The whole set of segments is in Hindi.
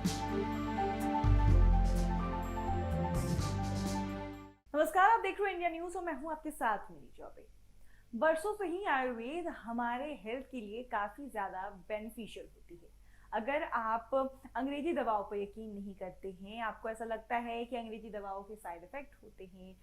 नमस्कार, आप देख रहे हो इंडिया न्यूज और मैं हूं आपके साथ मेरी चौबे। बरसों से ही आयुर्वेद हमारे हेल्थ के लिए काफी ज्यादा बेनिफिशियल होती है। अगर आप अंग्रेजी दवाओं पर यकीन नहीं करते हैं, आपको ऐसा लगता है कि अंग्रेजी दवाओं के साइड इफेक्ट होते हैं,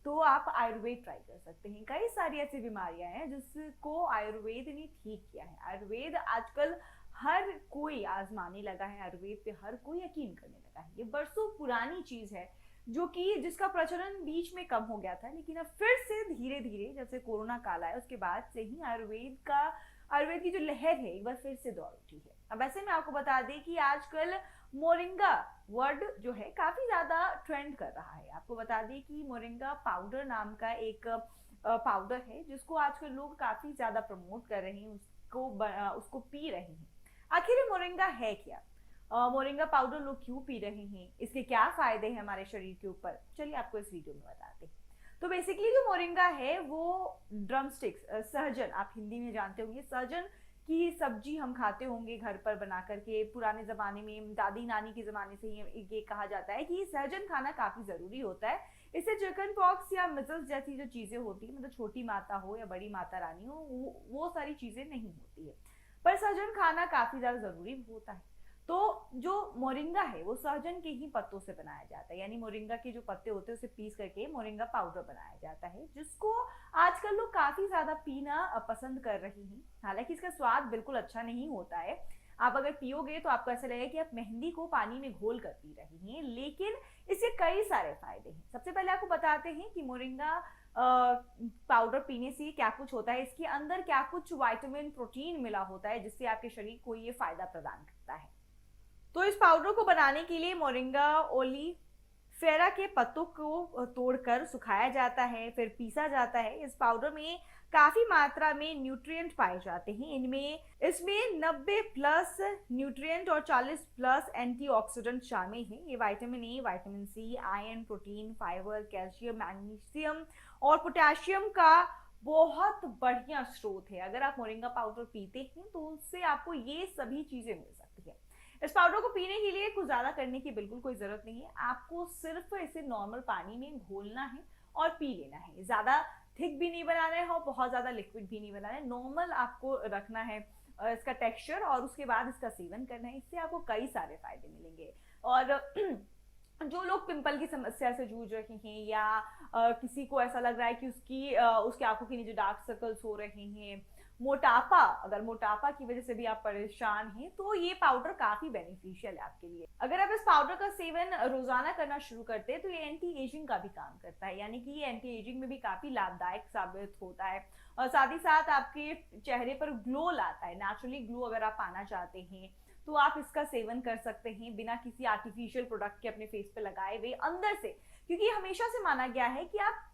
तो आप आयुर्वेद ट्राई कर सकते हैं। कई सारी ऐसी बीमारियां हैं जिसको आयुर्वेद ने ठीक किया है। आयुर्वेद आजकल हर कोई आजमाने लगा है, आयुर्वेद पे हर कोई यकीन करने लगा है। ये बरसों पुरानी चीज है जो कि जिसका प्रचलन बीच में कम हो गया था, लेकिन अब फिर से धीरे धीरे जब से कोरोना काल आया उसके बाद से ही आयुर्वेद की जो लहर है एक बार फिर से दौड़ उठी है। अब ऐसे में आपको बता दें कि आजकल मोरिंगा वर्ड जो है काफी ज्यादा ट्रेंड कर रहा है। आपको बता दें कि मोरिंगा पाउडर नाम का एक पाउडर है जिसको आजकल लोग काफी ज्यादा प्रमोट कर रहे हैं, उसको पी रहे हैं। आखिर ये मोरिंगा है क्या? मोरिंगा पाउडर लोग क्यों पी रहे हैं, इसके क्या फायदे हैं हमारे शरीर के ऊपर, चलिए आपको इस वीडियो में बताते हैं। तो बेसिकली जो मोरिंगा है वो ड्रमस्टिक्स, सहजन, आप हिंदी में जानते होंगे, सहजन की सब्जी हम खाते होंगे घर पर बना करके। पुराने जमाने में दादी नानी के जमाने से ये कहा जाता है कि सहजन खाना काफी जरूरी होता है। इससे चिकन पॉक्स या मिजल्स जैसी जो चीजें होती है, मतलब छोटी माता हो या बड़ी माता रानी हो, वो सारी चीजें नहीं होती है। पर सहजन खाना काफी ज्यादा जरूरी होता है। तो जो मोरिंगा है वो सहजन के ही पत्तों से बनाया जाता है, यानी मोरिंगा के जो पत्ते होते हैं उसे पीस करके मोरिंगा पाउडर बनाया जाता है, जिसको आजकल लोग काफी ज्यादा पीना पसंद कर रहे हैं। हालांकि इसका स्वाद बिल्कुल अच्छा नहीं होता है। आप अगर पियोगे तो आपको ऐसा लगेगा कि आप मेहंदी को पानी में घोल कर पी रहे हैं, लेकिन इसके कई सारे फायदे हैं। सबसे पहले आपको बताते हैं कि मोरिंगा पाउडर पीने से क्या कुछ होता है, इसके अंदर क्या कुछ विटामिन प्रोटीन मिला होता है जिससे आपके शरीर को ये फायदा प्रदान करता है। तो इस पाउडर को बनाने के लिए मोरिंगा ओलीफेरा के पत्तों को तोड़कर सुखाया जाता है, फिर पीसा जाता है। इस पाउडर में काफी मात्रा में न्यूट्रिएंट पाए जाते हैं। इसमें 90 प्लस न्यूट्रिएंट और 40 प्लस एंटीऑक्सीडेंट शामिल हैं। ये vitamin A, vitamin C, iron, protein, fibre, calcium, magnesium और पोटेशियम का बहुत बढ़िया स्रोत है। अगर आप मोरिंगा पाउडर पीते हैं तो उससे आपको ये सभी चीजें मिल सकती है। इस पाउडर को पीने के लिए कुछ ज्यादा करने की बिल्कुल कोई जरूरत नहीं है। आपको सिर्फ इसे नॉर्मल पानी में घोलना है और पी लेना है। ज्यादा थिक भी नहीं बनाना है और बहुत ज्यादा लिक्विड भी नहीं बनाना है, नॉर्मल आपको रखना है इसका टेक्सचर, और उसके बाद इसका सेवन करना है। इससे आपको कई सारे फायदे मिलेंगे। और जो लोग पिंपल की समस्या से जूझ रहे हैं या किसी को ऐसा लग रहा है कि उसकी आंखों के नीचे डार्क सर्कल्स हो रहे हैं, अगर मोटापा की वजह से भी आप परेशान हैं, तो ये पाउडर काफी बेनिफिशियल है आपके लिए। अगर आप इस पाउडर का सेवन रोजाना करना शुरू करते हैं तो ये एंटी एजिंग का भी काम करता है, यानी कि ये एंटी एजिंग में भी काफी लाभदायक साबित होता है। और साथ ही साथ आपके चेहरे पर ग्लो लाता है। नेचुरली ग्लो अगर आप पाना चाहते हैं तो आप इसका सेवन कर सकते हैं बिना किसी आर्टिफिशियल प्रोडक्ट के अपने फेस पे लगाए हुए, अंदर से। क्योंकि हमेशा से माना गया है कि आप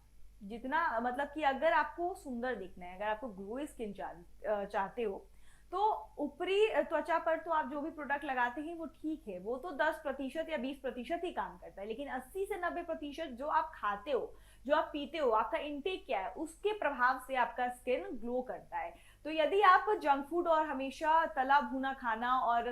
जितना, मतलब कि अगर आपको सुंदर दिखना है, अगर आपको ग्लोई स्किन चाहते हो, तो ऊपरी त्वचा पर तो आप जो भी प्रोडक्ट लगाते हैं वो ठीक है, वो तो 10% या 20% ही काम करता है, लेकिन 80 से 90% जो आप खाते हो, जो आप पीते हो, आपका इनटेक क्या है, उसके प्रभाव से आपका स्किन ग्लो करता है। तो यदि आप जंक फूड और हमेशा तला भुना खाना और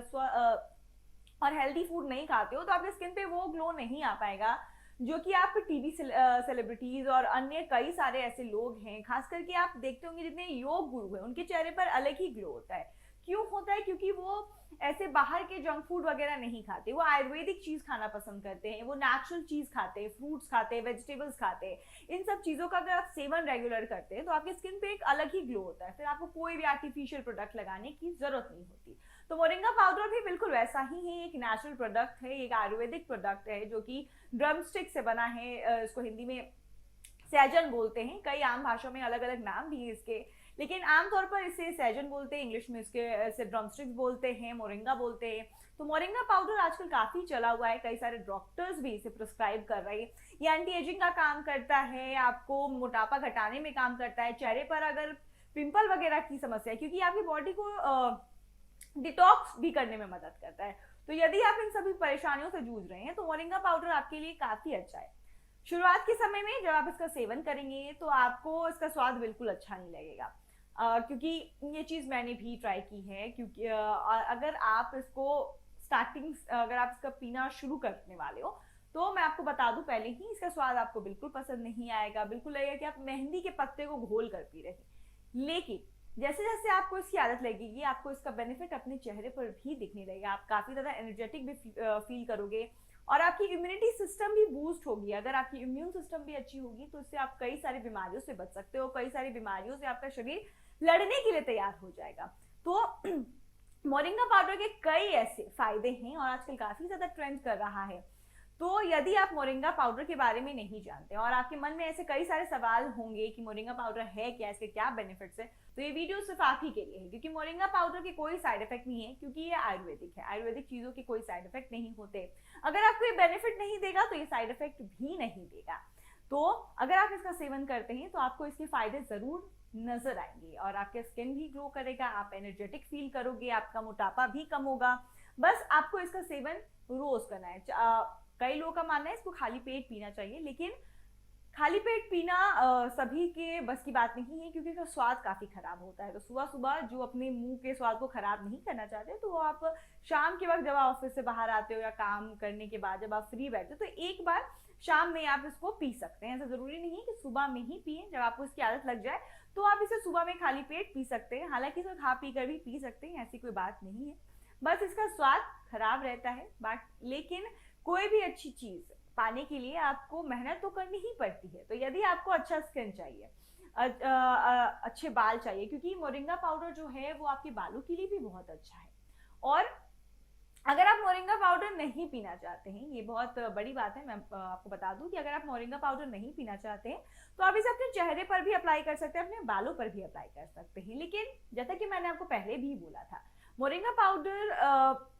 हेल्दी फूड नहीं खाते हो तो आपके स्किन पे वो ग्लो नहीं आ पाएगा जो कि आप टीवी सेलिब्रिटीज और अन्य कई सारे ऐसे लोग हैं, खास करके आप देखते होंगे जितने योग गुरु हैं, उनके चेहरे पर अलग ही ग्लो होता है। क्यों होता है? क्योंकि वो ऐसे बाहर के जंक फूड वगैरह नहीं खाते, वो आयुर्वेदिक चीज खाना पसंद करते हैं, वो नेचुरल चीज खाते हैं, फ्रूट्स खाते हैं, वेजिटेबल्स खाते हैं। इन सब चीजों का अगर आप सेवन रेगुलर करते हैं तो आपकी स्किन पे एक अलग ही ग्लो होता है, फिर आपको कोई भी आर्टिफिशियल प्रोडक्ट लगाने की जरूरत नहीं होती। तो मोरिंगा पाउडर भी बिल्कुल वैसा ही है, एक नेचुरल प्रोडक्ट है, एक आयुर्वेदिक प्रोडक्ट है जो कि ड्रमस्टिक से बना है। इसको हिंदी में सहजन बोलते हैं, कई आम भाषाओं में अलग अलग नाम भी है इसके, लेकिन आमतौर पर इसे सहजन बोलते हैं, इंग्लिश में इसे ड्रमस्टिक्स बोलते हैं, मोरिंगा बोलते हैं। तो मोरिंगा पाउडर आजकल काफी चला हुआ है, कई सारे डॉक्टर्स भी इसे प्रिस्क्राइब कर रहे हैं। ये एंटी एजिंग का काम करता है, आपको मोटापा घटाने में काम करता है, चेहरे पर अगर पिंपल वगैरह की समस्या है, क्योंकि आपकी बॉडी को डिटॉक्स भी करने में मदद करता है। तो यदि आप इन सभी परेशानियों से जूझ रहे हैं तो मोरिंगा पाउडर आपके लिए काफी अच्छा है। शुरुआत के समय में जब आप इसका सेवन करेंगे तो आपको इसका स्वाद बिल्कुल अच्छा नहीं लगेगा, क्योंकि ये चीज मैंने भी ट्राई की है। क्योंकि अगर आप इसको स्टार्टिंग अगर आप इसका पीना शुरू करने वाले हो तो मैं आपको बता दूं पहले ही, इसका स्वाद आपको बिल्कुल पसंद नहीं आएगा, बिल्कुल लगेगा कि आप मेहंदी के पत्ते को घोल कर पी रहे हैं। लेकिन जैसे जैसे आपको इसकी आदत लगेगी आपको इसका बेनिफिट अपने चेहरे पर भी दिखने लगेगा, आप काफी ज्यादा एनर्जेटिक भी फील करोगे और आपकी इम्यूनिटी सिस्टम भी बूस्ट होगी। अगर आपकी इम्यून सिस्टम भी अच्छी होगी तो इससे आप कई सारी बीमारियों से बच सकते हो, कई सारी बीमारियों से आपका शरीर लड़ने के लिए तैयार हो जाएगा। तो मोरिंगा पाउडर के कई ऐसे फायदे हैं और आजकल काफी ज्यादा ट्रेंड कर रहा है। तो यदि आप मोरिंगा पाउडर के बारे में नहीं जानते और आपके मन में ऐसे कई सारे सवाल होंगे कि मोरिंगा पाउडर है क्या, इसके क्या बेनिफिट्स है, तो ये वीडियो सिर्फ आप ही के लिए है, क्योंकि मोरिंगा पाउडर के कोई साइड इफेक्ट नहीं है, क्योंकि ये आयुर्वेदिक है। आयुर्वेदिक चीजों के कोई साइड इफेक्ट नहीं होते। अगर आपको ये बेनिफिट नहीं देगा तो ये साइड इफेक्ट भी नहीं देगा। तो अगर आप इसका सेवन करते हैं तो आपको इसके फायदे जरूर नजर आएंगे और आपके स्किन भी ग्लो करेगा, आप एनर्जेटिक फील करोगे, आपका मोटापा भी कम होगा। बस आपको इसका सेवन रोज करना है। कई लोगों का मानना है इसको खाली पेट पीना चाहिए, लेकिन खाली पेट पीना सभी के बस की बात नहीं है, क्योंकि इसका स्वाद काफी खराब होता है। तो सुबह सुबह जो अपने मुंह के स्वाद को खराब नहीं करना चाहते तो वो आप शाम के वक्त जब आप ऑफिस से बाहर आते हो या काम करने के बाद जब आप फ्री बैठते हो तो एक बार शाम में आप इसको पी सकते हैं। ऐसा जरूरी नहीं है कि सुबह में ही पिए, जब आपको इसकी आदत लग जाए तो आप इसे सुबह में खाली पेट पी सकते हैं। हालांकि इसे खा पी कर भी पी सकते हैं, ऐसी कोई बात नहीं है, बस इसका स्वाद खराब रहता है। बट लेकिन कोई भी अच्छी चीज पाने के लिए आपको मेहनत तो करनी ही पड़ती है। तो यदि आपको अच्छा स्किन चाहिए, अच्छे बाल चाहिए, क्योंकि मोरिंगा पाउडर जो है वो आपके बालों के लिए भी बहुत अच्छा है। और अगर आप मोरिंगा पाउडर नहीं पीना चाहते हैं, ये बहुत बड़ी बात है, मैं आपको बता दूं कि अगर आप मोरिंगा पाउडर नहीं पीना चाहते हैं तो आप इसे अपने चेहरे पर भी अप्लाई कर सकते हैं, अपने बालों पर भी अप्लाई कर सकते हैं। लेकिन जैसा कि मैंने आपको पहले भी बोला था, मोरिंगा पाउडर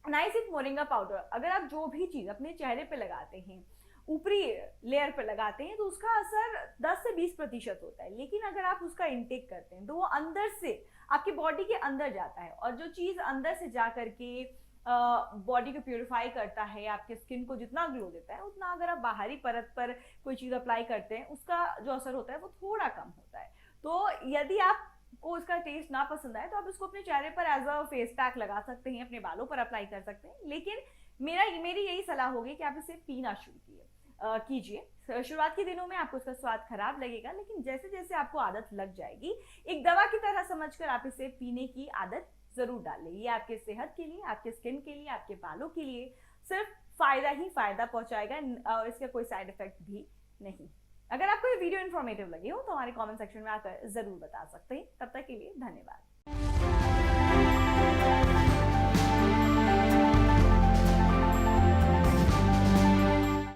ना ही सिर्फ मोरिंगा पाउडर, अगर आप जो भी चीज अपने चेहरे पे लगाते हैं, ऊपरी लेयर पे लगाते हैं, तो उसका असर 10 से 20% होता है। लेकिन अगर आप उसका इंटेक करते हैं तो वो अंदर से आपकी बॉडी के अंदर जाता है, और जो चीज अंदर से जा करके बॉडी को प्यूरिफाई करता है, आपके स्किन को जितना ग्लो देता है, उतना अगर आप बाहरी परत पर कोई चीज अप्लाई करते हैं उसका जो असर होता है वो थोड़ा कम होता है। तो यदि आप को इसका टेस्ट ना पसंद आए तो आप इसको अपने चेहरे पर एज अ फेस पैक लगा सकते हैं, अपने बालों पर अप्लाई कर सकते हैं। लेकिन मेरी यही सलाह होगी कि आप इसे पीना शुरू कीजिए। शुरुआत के दिनों में आपको इसका स्वाद खराब लगेगा, लेकिन जैसे जैसे आपको आदत लग जाएगी, एक दवा की तरह समझकर आप इसे पीने की आदत जरूर डालें। ये आपके सेहत के लिए, आपके स्किन के लिए, आपके बालों के लिए सिर्फ फायदा ही फायदा पहुंचाएगा और इसका कोई साइड इफेक्ट भी नहीं। अगर आपको ये वीडियो इन्फॉर्मेटिव लगी हो तो हमारे कमेंट सेक्शन में आकर जरूर बता सकते हैं। तब तक के लिए धन्यवाद।